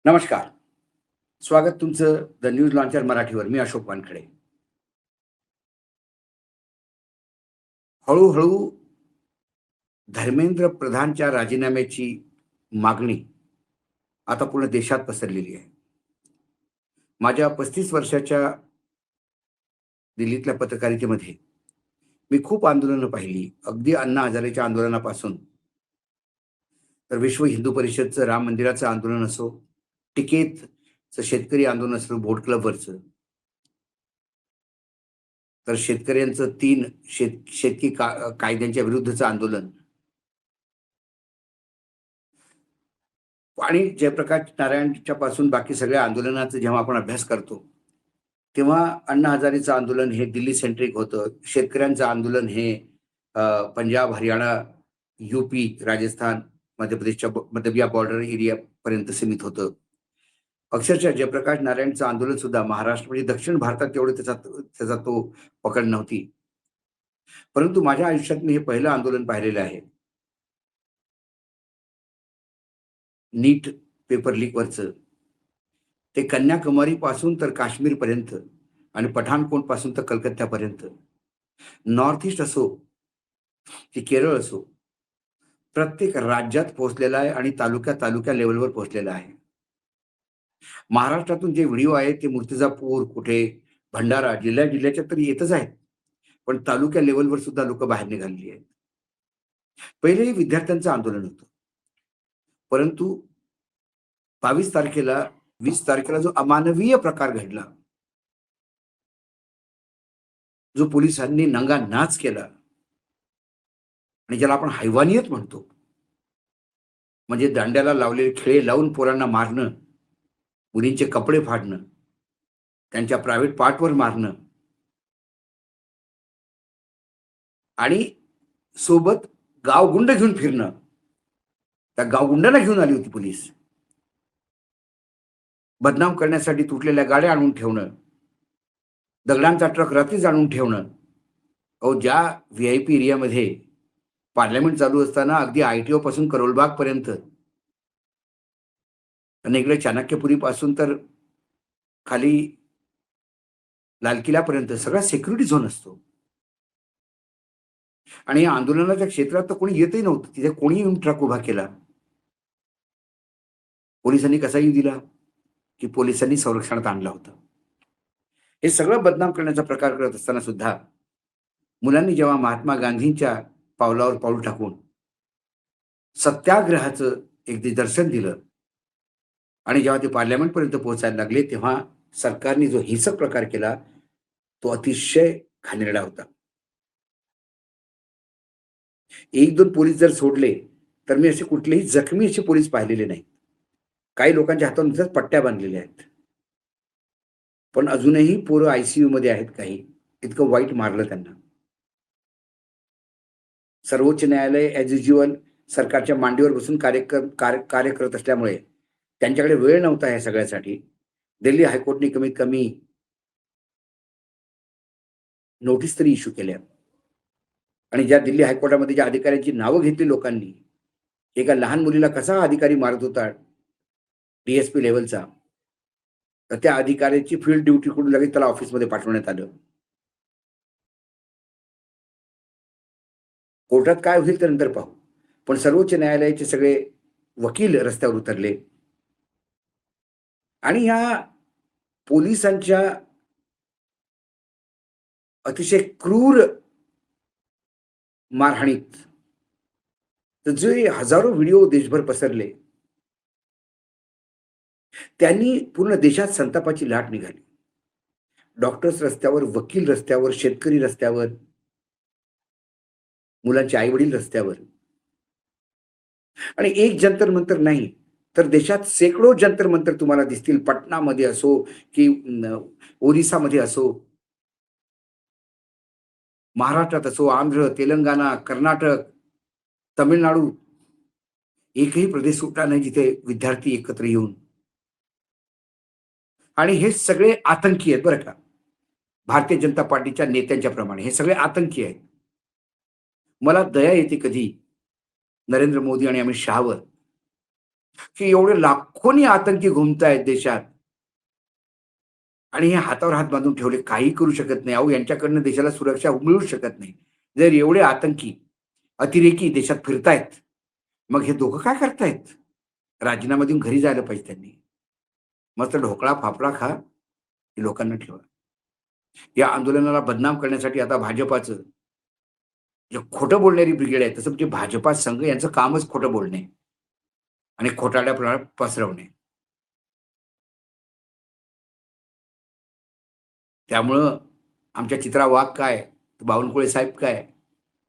नमस्कार. स्वागत तुमचं द न्यूज लॉन्चर मराठीवर. मी अशोक वानखडे. हळू-हळू धर्मेंद्र प्रधानच्या राजीनाम्याची मागणी आता पूर्ण देशात पसरलेली आहे. माझ्या 35 वर्षाच्या दिल्लीतल्या पत्रकारितेमध्ये मी खूप आंदोलनं पाहिली. अगदी अण्णा हजारेच्या आंदोलनापासून तर विश्व हिंदू परिषदचं राम मंदिराचं आंदोलन असो, टिकेतचं शेतकरी आंदोलन असो, बोट क्लबवरचं, तर शेतकऱ्यांचं 3 शेतकी कायद्यांच्या विरुद्धचं आंदोलन आणि जयप्रकाश नारायणच्या पासून बाकी सगळ्या आंदोलनाचा जेव्हा आपण अभ्यास करतो, तेव्हा अण्णा हजारेचं आंदोलन हे दिल्ली सेंट्रिक होतं. शेतकऱ्यांचं आंदोलन हे पंजाब, हरियाणा, यूपी, राजस्थान, मध्य प्रदेशच्या मध्य बॉर्डर एरियापर्यंत सीमित होतं. अक्षरशः जयप्रकाश नारायणचं आंदोलन सुद्धा महाराष्ट्र म्हणजे दक्षिण भारतात तेवढं त्याचा त्याचा तो पकड नव्हती. परंतु माझ्या आयुष्यात मी हे पहिलं आंदोलन पाहिलेलं आहे. नीट पेपर लीकवरचं. ते कन्याकुमारीपासून तर काश्मीरपर्यंत आणि पठाणकोटपासून तर कलकत्त्यापर्यंत. नॉर्थ ईस्ट असो की केरळ असो, प्रत्येक राज्यात पोहोचलेला आहे आणि तालुक्या लेव्हलवर पोहोचलेला आहे. महाराष्ट्रातून जे व्हिडिओ आहेत ते मूर्तिजापूर, कुठे भंडारा, जिल्ह्याच्या तरी येतच आहेत. पण तालुक्या लेव्हलवर सुद्धा लोकं बाहेर निघालेली आहेत. पहिलेही विद्यार्थ्यांचं आंदोलन होतं. परंतु 22 तारखेला, 20 तारखेला जो अमानवीय प्रकार घडला, जो पोलिसांनी नंगा नाच केला आणि ज्याला आपण हैवानियत म्हणतो. म्हणजे दांड्याला लावलेले खिळे लावून पोरांना मारणं, मुलींचे कपडे फाडणं, त्यांच्या प्रायव्हेट पार्टवर मारणं आणि सोबत गावगुंड घेऊन फिरणं. त्या गावगुंडांना घेऊन आली होती पोलीस. बदनाम करण्यासाठी तुटलेल्या गाड्या आणून ठेवणं, दगडांचा ट्रक रात्रीच आणून ठेवणं. अहो, ज्या व्ही-आय-पी एरियामध्ये पार्लमेंट चालू असताना अगदी आय-टी-ओ पासून करोलबागपर्यंत आणि इकडे चाणक्यपुरीपासून तर खाली लाल किल्ल्यापर्यंत सगळा सिक्युरिटी झोन असतो. आणि या आंदोलनाच्या क्षेत्रात तर कोणी येतही नव्हतं. तिथे कोणी येऊन ट्रक उभा केला. पोलिसांनी कसा येऊ दिला, की पोलिसांनी संरक्षणात आणला होता. हे सगळं बदनाम करण्याचा प्रकार करत असताना सुद्धा मुलांनी जेव्हा महात्मा गांधींच्या पावलावर पाऊल टाकून सत्याग्रहाचं एक निदर्शन दिलं आणि जेव्हा ते पार्लमेंटपर्यंत पोहोचायला लागले, तेव्हा सरकारने जो हिंसक प्रकार केला, तो अतिशय घाणेरडा होता. 1-2 पोलीस जर सोडले, तर मी असे कुठलेही जखमी असे पोलीस पाहिलेले नाहीत. काही लोकांच्या हातावर नुसत्याच पट्ट्या बांधलेल्या आहेत. पण अजूनही पोरं आय-सी-यूमध्ये आहेत काही. इतकं वाईट मारलं त्यांना. सर्वोच्च न्यायालय ॲज युज्युअल सरकारच्या मांडीवर बसून कार्य करत असल्यामुळे त्यांच्याकडे वेळ नव्हता या सगळ्यासाठी. दिल्ली हायकोर्टने कमीत कमी नोटीस तरी इश्यू केल्या आणि ज्या दिल्ली हायकोर्टामध्ये ज्या अधिकाऱ्यांची नावं घेतली लोकांनी, एका लहान मुलीला कसा हा अधिकारी मारत होता, डी-एस-पी लेव्हलचा, तर त्या अधिकाऱ्याची फील्ड ड्युटी कडून लगेच त्याला ऑफिसमध्ये पाठवण्यात आलं. कोर्टात काय होईल ते नंतर पाहू. पण सर्वोच्च न्यायालयाचे सगळे वकील रस्त्यावर उतरले आणि या पोलिसांच्या अतिशय क्रूर मारहाणीत तर जे हजारो व्हिडिओ देशभर पसरले, त्यांनी पूर्ण देशात संतापाची लाट निघाली. डॉक्टर्स रस्त्यावर, वकील रस्त्यावर, शेतकरी रस्त्यावर, मुलांचे आई-वडील रस्त्यावर आणि एक जंतर मंतर नाही, तर देशात शेकडो जंतर मंतर तुम्हाला दिसतील. पटनामध्ये असो की ओरिसामध्ये असो, महाराष्ट्रात असो, आंध्र, तेलंगणा, कर्नाटक, तमिळनाडू, एकही प्रदेश सुटला नाही जिथे विद्यार्थी एकत्र येऊन आणि हे सगळे आतंकी आहेत बरं का. भारतीय जनता पार्टीच्या नेत्यांच्या प्रमाणे हे सगळे आतंकी आहेत. मला दया येते कधी नरेंद्र मोदी आणि अमित शहावर, की एवढे लाखोनी आतंकी घुमतायत देशात आणि हे हातावर हात बांधून ठेवले, काही करू शकत नाही. अहो, यांच्याकडनं देशाला सुरक्षा मिळूच शकत नाही. जर एवढे आतंकी, अतिरेकी देशात फिरतायत, मग हे दोघं काय करतायत? राजीनामा देऊन घरी जायला पाहिजे त्यांनी. मस्त ढोकळा, फाफडा खा, हे लोकांना ठेवा. या आंदोलनाला बदनाम करण्यासाठी आता भाजपाचं जे खोटं बोलणारी ब्रिगेड आहे, तसं म्हणजे भाजपा संघ यांचं कामच खोटं बोलणे आणि खोटारड्या पसरवणे. त्यामुळं आमच्या चित्रा वाघ काय, बावनकुळे साहेब काय,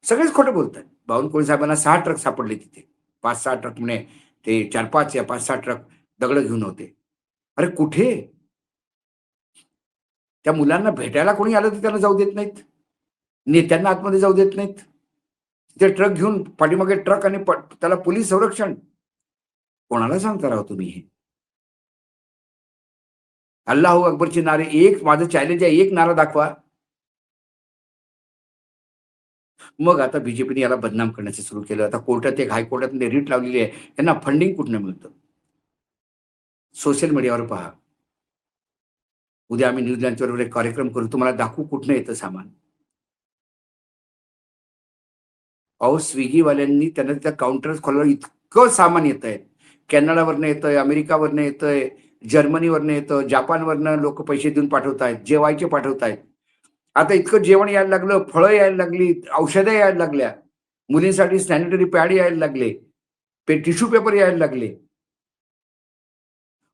सगळेच खोटं बोलतात. बावनकुळे साहेबांना 6 ट्रक सापडले तिथे. 5-6 ट्रक म्हणे ते 4-5 या 5-6 ट्रक दगडं घेऊन होते. अरे कुठे? त्या मुलांना भेटायला कोणी आलं तर त्यांना जाऊ देत नाहीत. नेत्यांना आतमध्ये जाऊ देत नाहीत. ते ट्रक घेऊन पाठीमागे ट्रक आणि त्याला पोलीस संरक्षण. कोणाला सांगता राव तुम्ही हे? अल्लाहू अकबरचे नारे एक माझं चॅलेंज आहे, एक नारा दाखवा. मग आता बीजेपीने याला बदनाम करण्याचं सुरू केलं. आता कोर्टात एक हायकोर्टात रिट लावलेली आहे. त्यांना फंडिंग कुठनं मिळतं? सोशल मीडियावर पहा. उद्या आम्ही न्यूज लॉन्चवर एक कार्यक्रम करू. तुम्हाला दाखवू कुठनं येतं सामान. अहो, स्विगीवाल्यांनी त्यांना त्या काउंटर्स खोलल्यावर इतकं सामान येतंय. कॅनडावरनं येतंय, अमेरिकावरनं येतंय, जर्मनीवरनं येतं, जापानवरनं लोकं पैसे देऊन पाठवतायत, जेवायचे पाठवतायत. आता इतकं जेवण यायला लागलं, फळं यायला लागली, औषधं यायला लागल्या. मुलींसाठी सॅनिटरी पॅड यायला लागले, टिश्यू पेपर यायला लागले.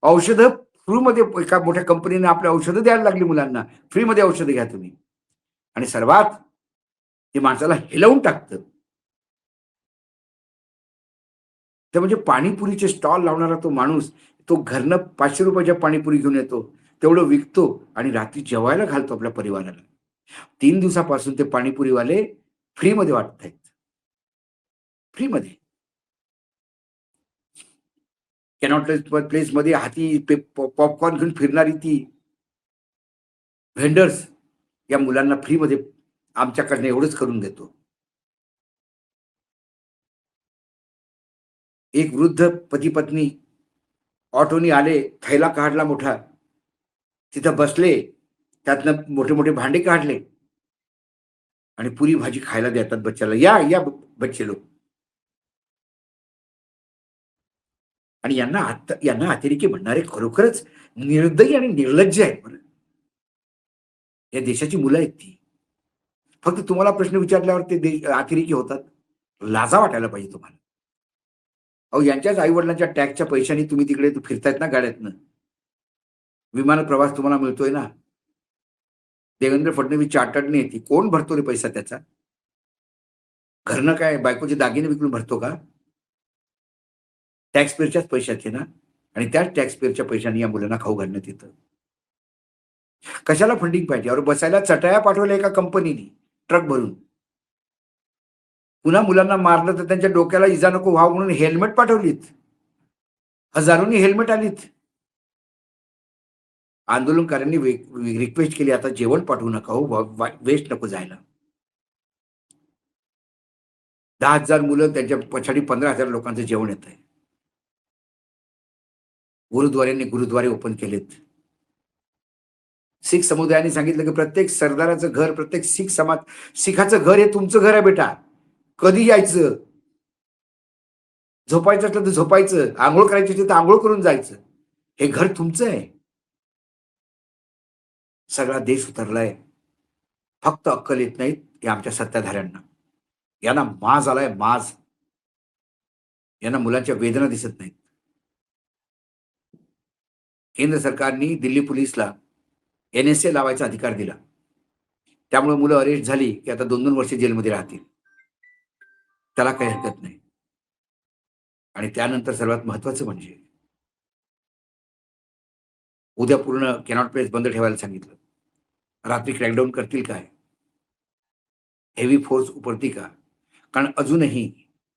औषधं फ्रीमध्ये एका मोठ्या कंपनीने आपल्या औषधं द्यायला लागली मुलांना. फ्रीमध्ये औषधं घ्या तुम्ही. आणि सर्वात ते माणसाला हेलवून टाकतं. तर म्हणजे पाणीपुरीचे स्टॉल लावणारा तो माणूस, तो घरनं ₹500 च्या पाणीपुरी घेऊन येतो. तेवढं विकतो आणि रात्री जेवायला घालतो आपल्या परिवाराला. 3 दिवसापासून ते पाणीपुरीवाले फ्रीमध्ये वाटतायत. फ्रीमध्ये. कॅनॉट प्लेसमध्ये हाती पॉपकॉर्न घेऊन फिरणारी ती व्हेंडर्स या मुलांना फ्रीमध्ये आमच्याकडनं एवढंच करून देतो. एक वृद्ध पती-पत्नी ऑटोनी आले, थैला काढला मोठा, तिथं बसले, त्यातनं मोठे-मोठे भांडे काढले आणि पुरी भाजी खायला देतात बच्च्याला. "या, या बच्चे लोग." आणि यांना अतिरेकी म्हणणारे खरोखरच निर्दयी आणि निर्लज्ज आहेत बरं. या देशाची मुलं आहेत ती. फक्त तुम्हाला प्रश्न विचारल्यावर ते अतिरेकी होतात. लाजा वाटायला पाहिजे तुम्हाला. अहो, यांच्याच आई-वडिलांच्या टॅक्सच्या पैशाने तुम्ही तिकडे फिरतायत ना गाड्यातनं. विमान प्रवास तुम्हाला मिळतोय ना. देवेंद्र फडणवीस चार्टर्डने येते. कोण भरतो रे पैसा त्याचा? घरनं काय बायकोचे दागिने विकून भरतो का? टॅक्स पेअरच्याच पैशाचे ना आणि त्याच टॅक्स पेअरच्या पैशाने या मुलांना खाऊ घालण्यात येतं. कशाला फंडिंग पाहिजे? अरे बसायला चटया पाठवल्या एका कंपनीने ट्रक भरून. पुन्हा मुलांना मारलं तर त्यांच्या डोक्याला इजा नको व्हावं म्हणून हेल्मेट पाठवलीत. हजारोनी हेल्मेट आलीत. आंदोलनकाऱ्यांनी रिक्वेस्ट केली, "आता जेवण पाठवू नका हो, वेस्ट नको जायला." 10,000 मुलं त्यांच्या पछाडी 15,000 लोकांचं जेवण येतंय. गुरुद्वारांनी गुरुद्वारे ओपन केलेत. शीख समुदायाने सांगितलं, की प्रत्येक सरदाराचं घर, प्रत्येक शीखाचं घर हे तुमचं घर आहे बेटा. कधी यायचं? झोपायचं असलं तर झोपायचं, अंघोळ करायची असेल तर अंघोळ करून जायचं. हे घर तुमचं आहे. सगळा देश उतरलाय. फक्त अक्कल येत नाहीत या आमच्या सत्ताधाऱ्यांना. यांना माज आलाय माज. यांना मुलांच्या वेदना दिसत नाहीत. केंद्र सरकारनी दिल्ली पोलिसला NSA लावायचा अधिकार दिला. त्यामुळे मुलं अरेस्ट झाली, की आता 2-2 वर्ष जेलमध्ये राहतील. त्याला काही हरकत नाही. आणि त्यानंतर सर्वात महत्त्वाचं म्हणजे उद्या पूर्ण कॅनॉट प्लेस बंद ठेवायला सांगितलं. रात्री क्रॅकडाऊन करतील काय? हेवी फोर्स उपरती का? कारण अजूनही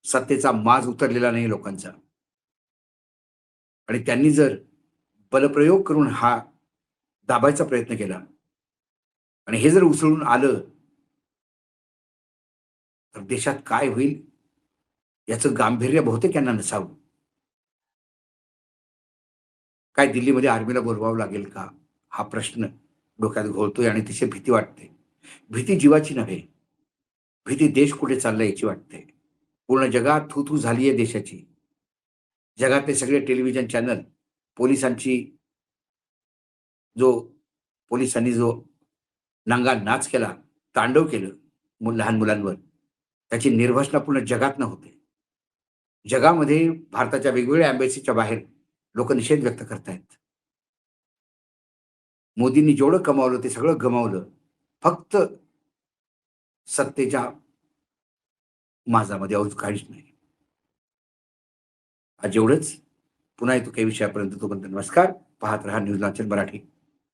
सत्तेचा माज उतरलेला नाही लोकांचा. आणि त्यांनी जर बलप्रयोग करून हा दाबायचा प्रयत्न केला आणि हे जर उसळून आलं, तर देशात काय होईल याचं गांभीर्य बहुतेक यांना नसावं. काय दिल्लीमध्ये आर्मीला बोलवावं लागेल का? हा प्रश्न डोक्यात घोळतोय आणि तिची भीती वाटते. भीती जीवाची नव्हे, भीती देश कुठे चाललाय याची वाटते. पूर्ण जगात थू-थू झाली आहे देशाची. जगातले सगळे टेलिव्हिजन चॅनल पोलिसांची जो पोलिसांनी जो नंगा नाच केला, तांडव केलं लहान मुलांवर, त्याची निर्वसना पूर्ण जगातनं होते. जगामध्ये भारताच्या वेगवेगळ्या एम्बॅसीच्या बाहेर लोकं निषेध व्यक्त करतायत. मोदींनी जेवढं कमावलं ते सगळं गमावलं. फक्त सत्तेच्या माझामध्ये अजून काहीच नाही. आज एवढंच. पुन्हा येतो काही विषयापर्यंत. तोपर्यंत नमस्कार. पाहत रहा न्यूज लॉन्चर मराठी.